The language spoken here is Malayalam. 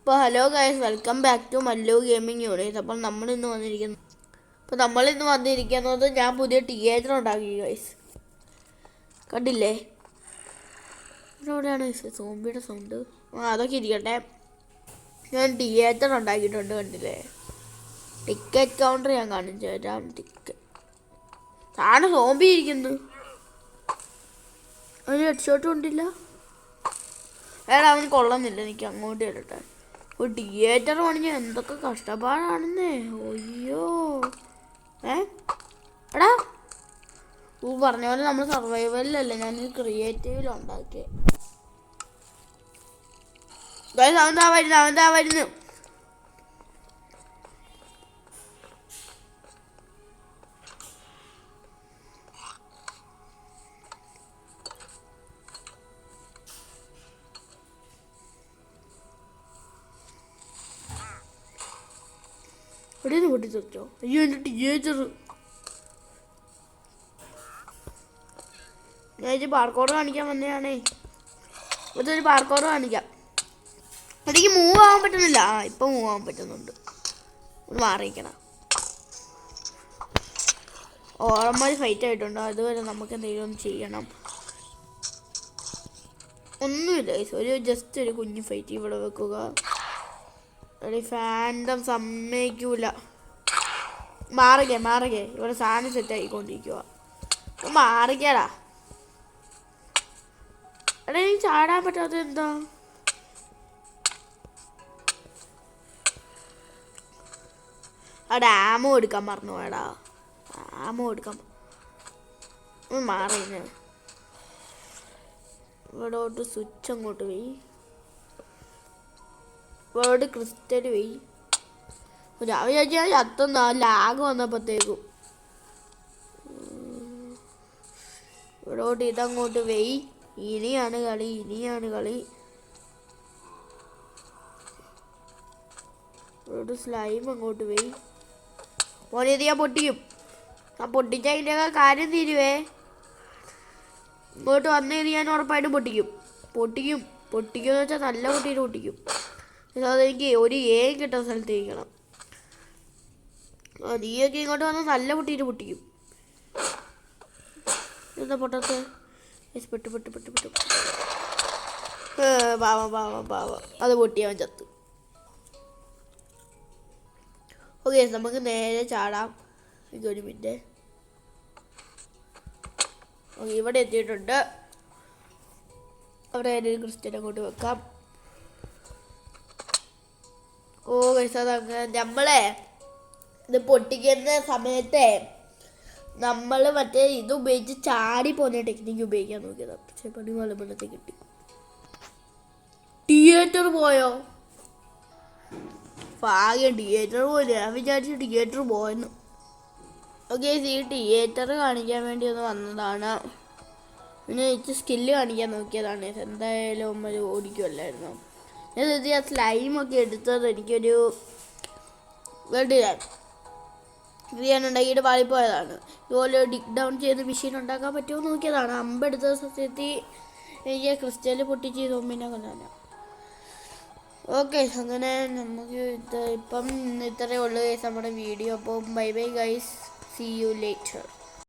അപ്പോൾ hello guys, welcome back to Mallu gaming unit. അപ്പോൾ നമ്മളിന്ന് വന്നിരിക്കുന്നത് ഞാൻ പുതിയ തിയേറ്റർ ഉണ്ടാക്കി ഗൈസ്. കണ്ടില്ലേ എവിടെയാണ് സോംബിയുടെ സൗണ്ട്? അതൊക്കെ ഇരിക്കട്ടെ. ഞാൻ തിയേറ്റർ ഉണ്ടാക്കിയിട്ടുണ്ട്, കണ്ടില്ലേ? ടിക്കറ്റ് കൗണ്ടർ ഞാൻ കാണിച്ചു തരാം. ആണ് സോംബി ഇരിക്കുന്നു. ഒരു ഹെഡ്ഷോട്ടും ഉണ്ടില്ല. അവന് കൊള്ളുന്നില്ല. എനിക്ക് അങ്ങോട്ട് വരട്ടെ. ഒരു തിയേറ്റർ പണിഞ്ഞ എന്തൊക്കെ കഷ്ടപ്പാടാണെന്നേ. അയ്യോ എടാ, പറഞ്ഞ പോലെ നമ്മൾ സർവൈവലിലല്ലേ, ഞാൻ ക്രിയേറ്റീവിലുണ്ടാക്കിയ. അവൻ വരുന്നു. എവിടെയെന്ന് പൊട്ടിച്ചോ? അയ്യോ, എൻ്റെ തിയേറ്റർ. ഞാൻ പാർക്കോഡ് കാണിക്കാൻ വന്നതാണേ. ഇതൊരു പാർക്കോഡ് കാണിക്കാം. എനിക്ക് മൂവ് ആവാൻ പറ്റുന്നില്ല. ഇപ്പം മൂവ് ആവാൻ പറ്റുന്നുണ്ട്. ഒന്ന് മാറിയിരിക്കണം. ഓറന്മാർ ഫൈറ്റ് ആയിട്ടുണ്ട്. അതുവരെ നമുക്ക് എന്തെങ്കിലും ഒന്ന് ചെയ്യണം. ഒന്നുമില്ല, ജസ്റ്റ് ഒരു കുഞ്ഞു ഫൈറ്റ് ഇവിടെ വെക്കുക. ഫാൻഡം സമ്മതിക്കൂല. മാറുകെ ഇവിടെ സാധനം സെറ്റ് ആയിക്കൊണ്ടിരിക്കുക. മാറിക്കടാ. എടാ, എനിക്ക് ചാടാൻ പറ്റാത്ത എന്താ? അവിടെ ആമോ എടുക്കാൻ മറന്നു വേടാ. ആമോ എടുക്കാൻ മാറിന്. ഇവിടോട്ട് സ്വിച്ച് അങ്ങോട്ട് പോയി. ഇവിടെ ക്രിസ്റ്റൽ പോയി. ഞാൻ വിചാരിച്ചാൽ ചത്തൊന്നാ ലാഗ് വന്നപ്പോഴത്തേക്കും. ഇവിടോട്ട് ഇതങ്ങോട്ട് പോയി. ഇനിയാണ് കളി. ഇവിടെ സ്ലൈം അങ്ങോട്ട് പോയി. മോനേത് ഞാൻ പൊട്ടിക്കും. ഞാൻ പൊട്ടിച്ചാൽ ഇതിൻ്റെ കാര്യം തീരുവേ. ഇങ്ങോട്ട് വന്നു കഴിഞ്ഞാൽ ഞാൻ ഉറപ്പായിട്ടും പൊട്ടിക്കുമെന്ന് വെച്ചാൽ നല്ല പൊട്ടിയിട്ട് പൊട്ടിക്കും. അതെനിക്ക് ഒരു കിട്ടുന്ന സ്ഥലത്ത് ഇരിക്കണം. നീയൊക്കെ ഇങ്ങോട്ട് വന്ന് നല്ല പൊട്ടിയിട്ട് പൊട്ടിക്കും. എന്താ പൊട്ടത്ത്? പെട്ടു പാവ അത് പൊട്ടിയവൻ ചത്ത്. ഓക്കെ, നമുക്ക് നേരെ ചാടാം. ഒരു മിനിറ്റ്. ഓക്കെ, ഇവിടെ എത്തിയിട്ടുണ്ട്. അവിടെ ഒരു ക്രിസ്റ്റൽ അങ്ങോട്ട് വെക്കാം. നമ്മളെ ഇത് പൊട്ടിക്കുന്ന സമയത്ത് നമ്മൾ മറ്റേ ഇത് ഉപയോഗിച്ച് ചാടി പോകുന്ന ടെക്നിക്ക് ഉപയോഗിക്കാൻ നോക്കിയതാ. പക്ഷെ പണി മലമ്പഴത്തെ കിട്ടി. തിയേറ്റർ പോയോ? ഭാഗ്യം തിയേറ്റർ പോലെ. ഞാൻ വിചാരിച്ചു തിയേറ്റർ പോയെന്ന്. ഓക്കെ, ഈ തിയേറ്റർ കാണിക്കാൻ വേണ്ടി ഒന്ന് വന്നതാണ്. പിന്നെ എനിക്ക് സ്കില്ല് കാണിക്കാൻ നോക്കിയതാണ്. എന്തായാലും നമ്മൾ ഓടിക്കുമല്ലായിരുന്നു. ഞാൻ സ്ലൈമൊക്കെ എടുത്തത് എനിക്കൊരു ഇത് ചെയ്യാനുണ്ടാക്കിയിട്ട് പാളിപ്പോയതാണ്. ഇതുപോലെ ഡിഗ് ഡൗൺ ചെയ്ത് മെഷീൻ ഉണ്ടാക്കാൻ പറ്റുമോ നോക്കിയതാണ്. അമ്പെടുത്ത സത്യത്തിൽ എനിക്ക് ക്രിസ്റ്റൽ പൊട്ടിച്ച് സോമ്പിനെ കൊണ്ടാണ്. ഓക്കെ, അങ്ങനെ നമുക്ക് ഇപ്പം ഇത്രയേ ഉള്ളൂ നമ്മുടെ വീഡിയോ. അപ്പം bye guys, see you later.